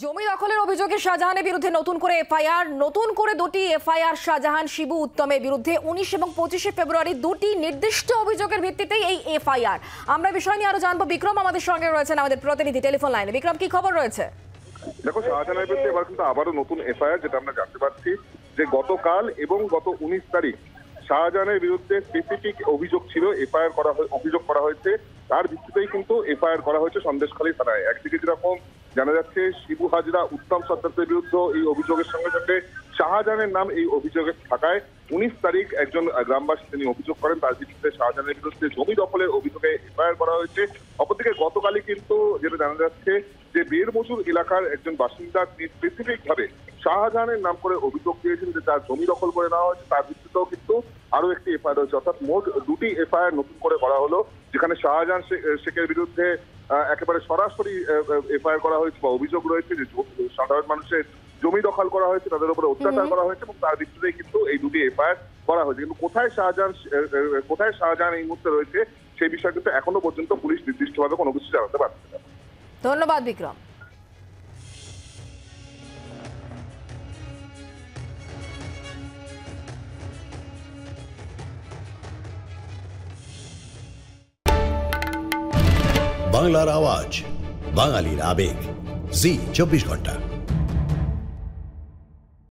জমি দখলের অভিযোগে শাহজাহানের বিরুদ্ধে নতুন করে এফআইআর, নতুন করে দুটি এফআইআর শাহজাহান শিবু উত্তমের বিরুদ্ধে 19 এবং 25 ফেব্রুয়ারি দুটি নির্দিষ্ট অভিযোগের ভিত্তিতেই এই এফআইআর। আমরা বিষয় নিয়ে আরো জানবো। বিক্রম আমাদের সঙ্গে রয়েছেন, আমাদের প্রতিনিধি টেলিফোন লাইনে। বিক্রম, কি খবর রয়েছে? দেখো, শাহজাহানের বিরুদ্ধে এবার কিন্তু আবারও নতুন এফআইআর, যেটা আমরা জানতে পারছি যে গতকাল এবং গত 19 তারিখ শাহজাহানের বিরুদ্ধে স্পেসিফিক অভিযোগ ছিল, অভিযোগ করা হয়েছে। তার ভিত্তিতেই কিন্তু এফআইআর করা হয়েছে সন্দেশখালী থানায়। একদিকে যেরকম জানা যাচ্ছে শিবু হাজরা, উত্তম সত্তারের বিরুদ্ধে এই অভিযোগের সঙ্গে সঙ্গে শাহজাহানের নাম এই অভিযোগে থাকায় 19 তারিখ একজন গ্রামবাসী তিনি অভিযোগ করেন, তার ভিত্তিতে শাহজাহানের বিরুদ্ধে জমি দখলের অভিযোগে এফআইআর করা হয়েছে। অপরদিকে গতকালই কিন্তু যেটা জানা যাচ্ছে যে বেরমজুর এলাকার একজন বাসিন্দা তিনি স্পেসিফিক ভাবে শাহজাহানের নাম করে অভিযোগ দিয়েছেন যে তার জমি দখল করে নেওয়া হয়েছে। তার ভিত্তিতেও কিন্তু আরো একটি এফআইআর হয়েছে, অর্থাৎ মোট দুটি এফআইআর নতুন করে করা হলো, যেখানে শাহজাহান শেখের বিরুদ্ধে একেবারে সরাসরি এফআইআর করা হয়েছে বা অভিযোগ রয়েছে যে সাধারণ মানুষের জমি দখল করা হয়েছে, তাদের উপরে অত্যাচার করা হয়েছে, এবং তার ভিত্তিতেই কিন্তু এই দুটি এফআইআর করা হয়েছে। কিন্তু কোথায় শাহজাহান এই মুহূর্তে রয়েছে সেই বিষয়ে কিন্তু এখনো পর্যন্ত পুলিশ নির্দিষ্টভাবে কোনো কিছু জানাতে পারছে না। ধন্যবাদ বিক্রম। বাংলার আওয়াজ, বাঙালির আবেগ, জি 24 ঘন্টা।